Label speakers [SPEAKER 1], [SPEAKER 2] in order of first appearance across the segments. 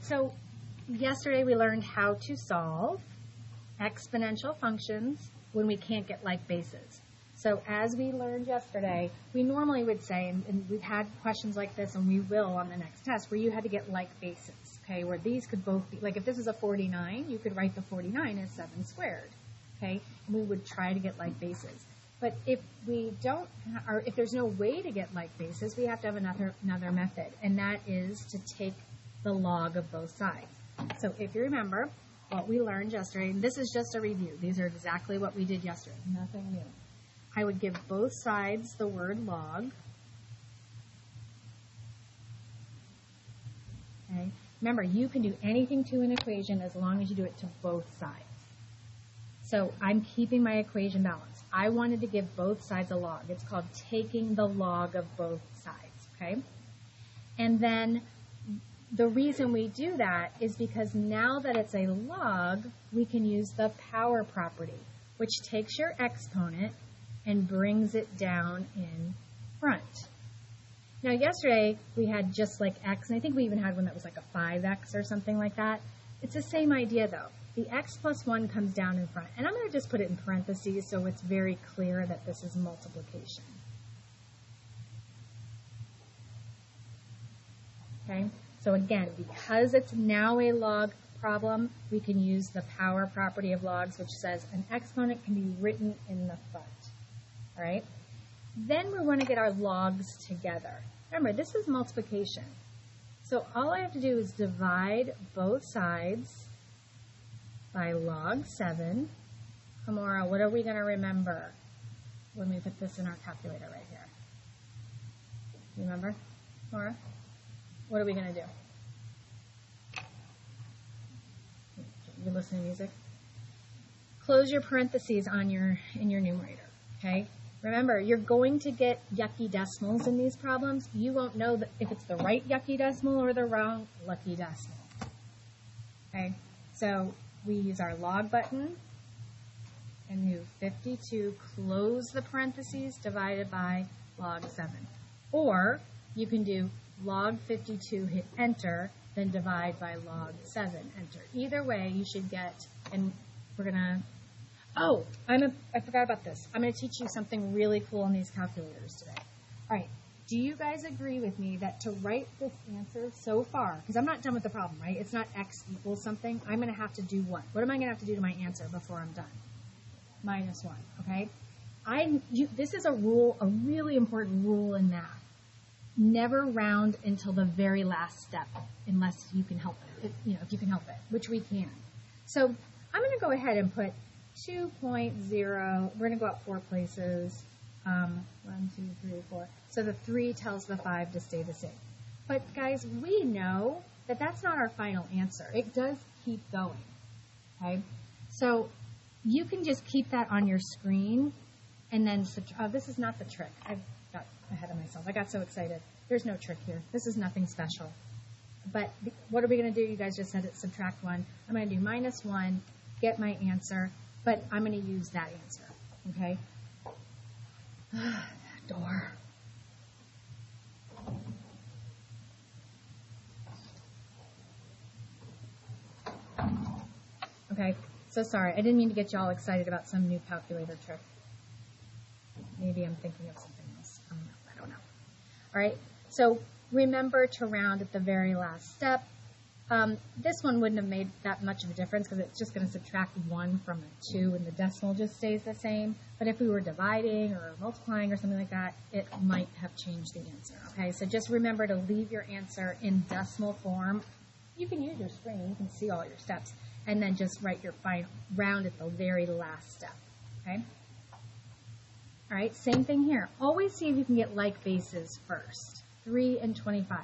[SPEAKER 1] So yesterday we learned how to solve exponential functions when we can't get like bases. So as we learned yesterday, we normally would say, and we've had questions like this, and we will on the next test, where you had to get like bases, okay, where these could both be, like if this is a 49, you could write the 49 as 7 squared, okay, and we would try to get like bases. But if we don't, or if there's no way to get like bases, we have to have another method, and that is to take the log of both sides. So if you remember what we learned yesterday, and this is just a review, these are exactly what we did yesterday, nothing new. I would give both sides the word log. Okay. Remember, you can do anything to an equation as long as you do it to both sides. So I'm keeping my equation balanced. I wanted to give both sides a log. It's called taking the log of both sides, okay? And then the reason we do that is because now that it's a log, we can use the power property, which takes your exponent and brings it down in front. Now, yesterday we had just like x, and I think we even had one that was like a 5x or something like that. It's the same idea, though. The x plus 1 comes down in front, and I'm going to just put it in parentheses so it's very clear that this is multiplication. Okay, so again, because it's now a log problem, we can use the power property of logs, which says an exponent can be written in the front. All right, then we want to get our logs together. Remember, this is multiplication. So all I have to do is divide both sides by log 7. Amora, what are we going to remember when we put this in our calculator right here? You remember, Amora? What are we going to do? You listening to music? Close your parentheses on in your numerator, okay? Remember, you're going to get yucky decimals in these problems. You won't know that if it's the right yucky decimal or the wrong lucky decimal. Okay, so we use our log button and move 52, close the parentheses, divided by log 7. Or you can do log 52, hit enter, then divide by log 7, enter. Either way, you should get, and we're going to, oh, I forgot about this. I'm going to teach you something really cool in these calculators today. All right, do you guys agree with me that to write this answer so far, because I'm not done with the problem, right? It's not x equals something. I'm going to have to do what? What am I going to have to do to my answer before I'm done? -1, okay? This is a rule, a really important rule in math. Never round until the very last step, unless you can help it, if you can help it, which we can. So I'm going to go ahead and put 2.0, we're going to go out 4 places, 1, 2, 3, 4. So the 3 tells the 5 to stay the same. But guys, we know that that's not our final answer. It does keep going, okay? So you can just keep that on your screen and then, this is not the trick. I got ahead of myself. I got so excited. There's no trick here. This is nothing special. But what are we going to do? You guys just said it, subtract 1. I'm going to do -1, get my answer, but I'm going to use that answer, okay? Door. Okay, so sorry. I didn't mean to get you all excited about some new calculator trick. Maybe I'm thinking of something else. I don't know. All right, so remember to round at the very last step. This one wouldn't have made that much of a difference because it's just going to subtract 1 from a 2 and the decimal just stays the same. But if we were dividing or multiplying or something like that, it might have changed the answer. Okay, so just remember to leave your answer in decimal form. You can use your screen, you can see all your steps, and then just write your final round at the very last step. Okay? All right, same thing here. Always see if you can get like bases first. 3 and 25.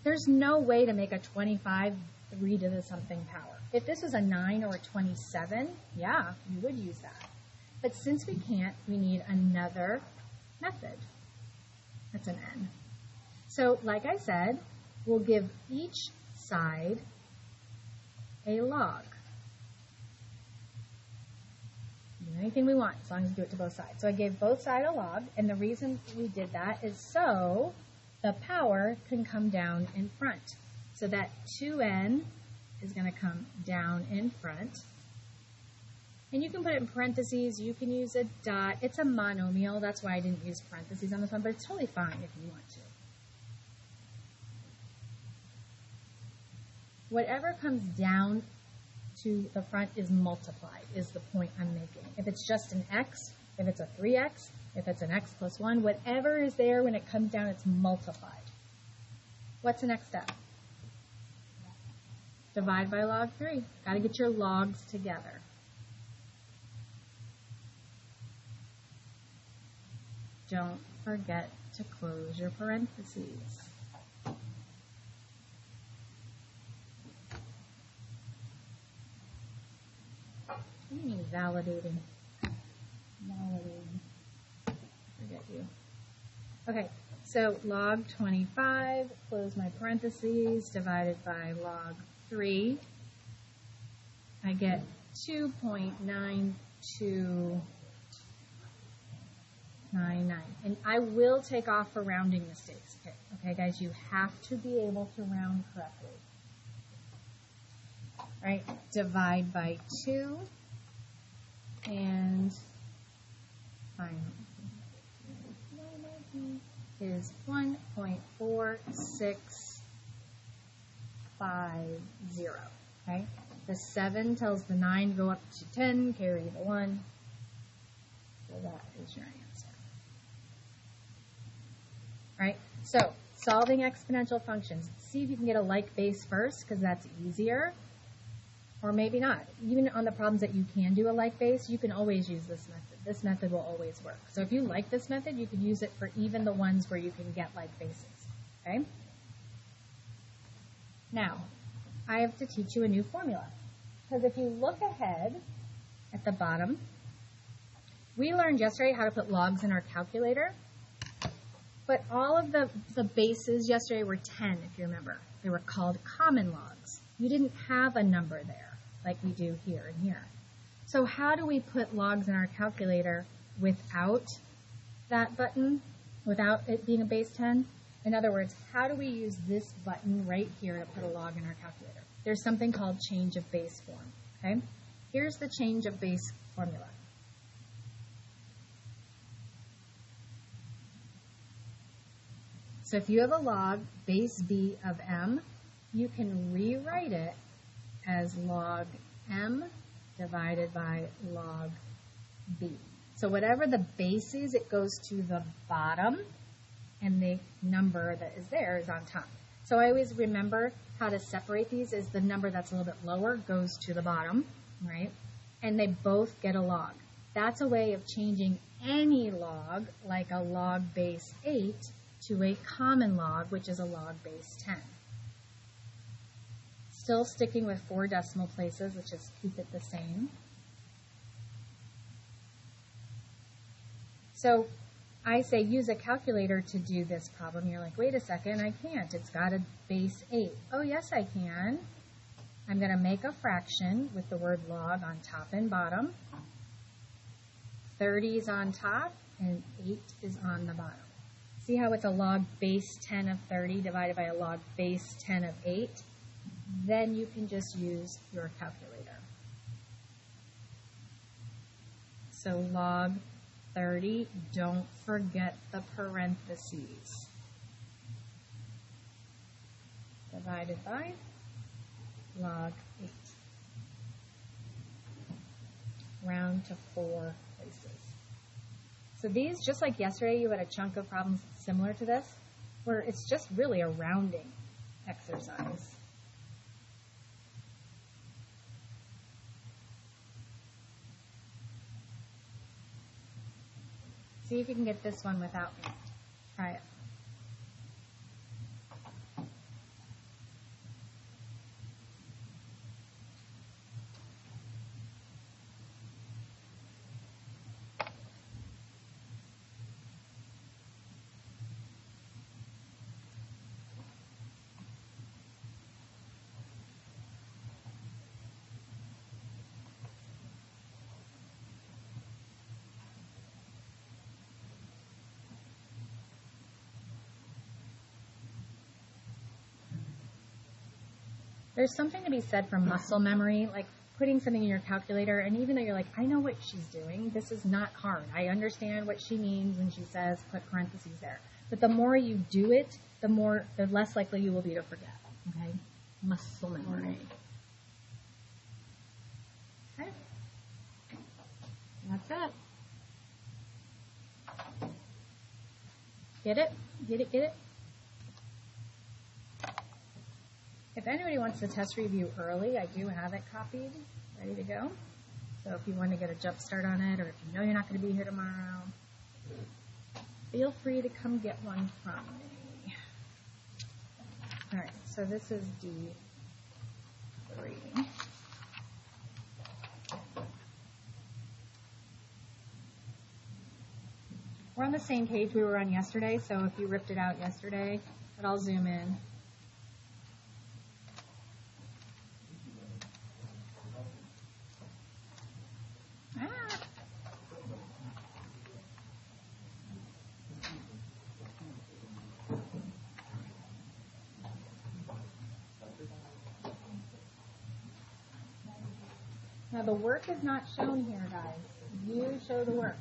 [SPEAKER 1] There's no way to make a 25 3 to the something power. If this was a 9 or a 27, yeah, you would use that. But since we can't, we need another method. That's an n. So, like I said, we'll give each side a log. Do anything we want, as long as we do it to both sides. So I gave both sides a log, and the reason we did that is so the power can come down in front. So that 2n is going to come down in front. And you can put it in parentheses. You can use a dot. It's a monomial. That's why I didn't use parentheses on this one, but it's totally fine if you want to. Whatever comes down to the front is multiplied, is the point I'm making. If it's just an x, if it's a 3x, if it's an x plus 1, whatever is there when it comes down, it's multiplied. What's the next step? Divide by log 3. Got to get your logs together. Don't forget to close your parentheses. What do you mean validating? Validating. Forget you. Okay, so log 25, close my parentheses, divided by log 3. I get 2.9299. And I will take off for rounding mistakes. Okay, guys, you have to be able to round correctly. Right, divide by 2. And final is 1.4650. Okay, the 7 tells the 9 go up to 10, carry the 1. So that is your answer. Right? So solving exponential functions. See if you can get a like base first, because that's easier. Or maybe not. Even on the problems that you can do a like base, you can always use this method. This method will always work. So if you like this method, you can use it for even the ones where you can get like bases. Okay? Now, I have to teach you a new formula. Because if you look ahead at the bottom, we learned yesterday how to put logs in our calculator. But all of the bases yesterday were 10, if you remember. They were called common logs. You didn't have a number there like we do here and here. So how do we put logs in our calculator without that button, without it being a base 10? In other words, how do we use this button right here to put a log in our calculator? There's something called change of base form. Okay? Here's the change of base formula. So if you have a log, base b of m, you can rewrite it as log m divided by log b. So whatever the base is, it goes to the bottom, and the number that is there is on top. So I always remember how to separate these is the number that's a little bit lower goes to the bottom, right? And they both get a log. That's a way of changing any log, like a log base 8, to a common log, which is a log base 10. Still sticking with 4 decimal places, let's just keep it the same. So I say use a calculator to do this problem. You're like, wait a second, I can't. It's got a base 8. Oh, yes, I can. I'm going to make a fraction with the word log on top and bottom. 30 is on top, and 8 is on the bottom. See how it's a log base 10 of 30 divided by a log base 10 of 8? Then you can just use your calculator. So log 30, don't forget the parentheses. Divided by log 8. Round to 4 places. So these, just like yesterday, you had a chunk of problems similar to this, where it's just really a rounding exercise. See if you can get this one without me. Try it. There's something to be said for muscle memory, like putting something in your calculator, and even though you're like, I know what she's doing, this is not hard. I understand what she means when she says put parentheses there. But the more you do it, the less likely you will be to forget. Okay? Muscle memory. Okay? That's it. Get it? Get it? Get it? If anybody wants the test review early, I do have it copied, ready to go. So if you want to get a jump start on it, or if you know you're not going to be here tomorrow, feel free to come get one from me. All right, so this is D3. We're on the same page we were on yesterday, so if you ripped it out yesterday, but I'll zoom in. Now the work is not shown here, guys. You show the work.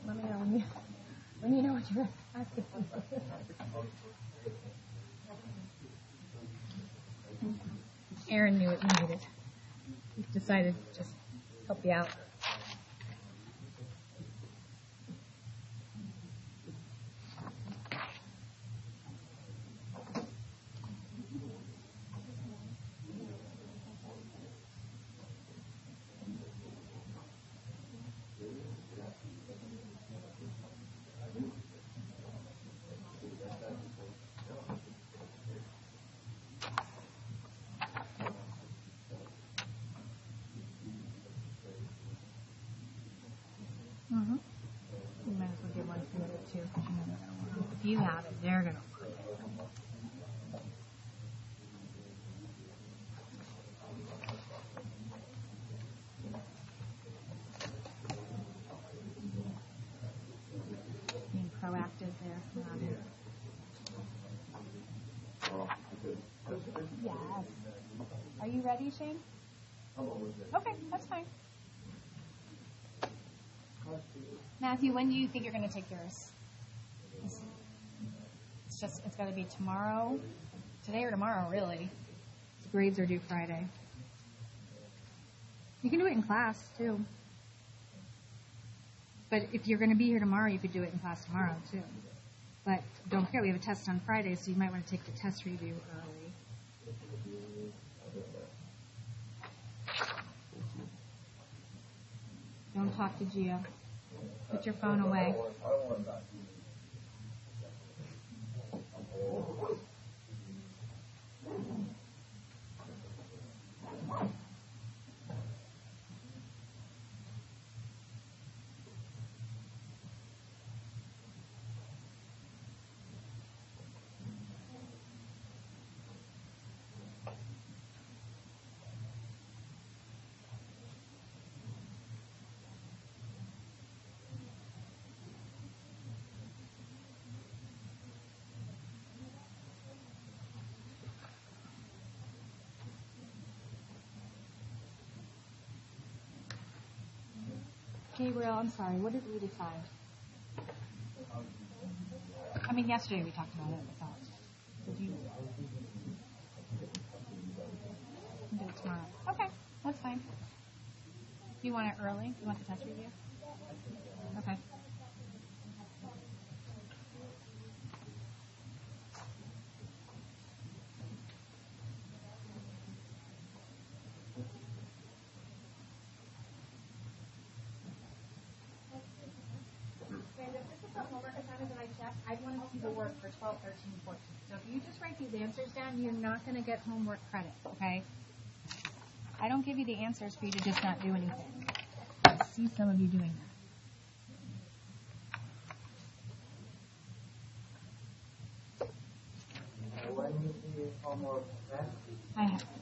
[SPEAKER 1] Let me know when you know what you're asking for. Aaron knew what you needed. He decided to just help you out. You might as well get one for the other two. If you have it, they're going to want it. Being proactive there. Yes. Are you ready, Shane? Okay, that's fine. Matthew, when do you think you're going to take yours? It's got to be tomorrow, today or tomorrow, really. The grades are due Friday. You can do it in class, too. But if you're going to be here tomorrow, you could do it in class tomorrow, too. But don't forget, we have a test on Friday, so you might want to take the test review early. Don't talk to Gia. Put your phone away. Gabriel, I'm sorry, what did we decide? I mean, yesterday we talked about it, I thought. Did you? Do it tomorrow. Okay, that's fine. You want it early? You want the test review? Okay. I want to see the work for 12, 13, 14. So if you just write these answers down, you're not going to get homework credit, okay? I don't give you the answers for you to just not do anything. I see some of you doing that.
[SPEAKER 2] When you see homework,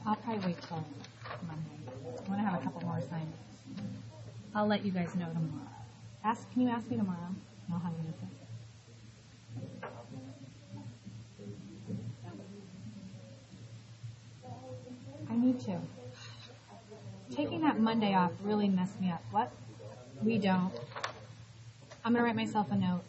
[SPEAKER 1] I'll probably wait till Monday. I want to have a couple more assignments. I'll let you guys know tomorrow. Can you ask me tomorrow? And I'll have an answer. I need to. Taking that Monday off really messed me up. What? We don't. I'm going to write myself a note.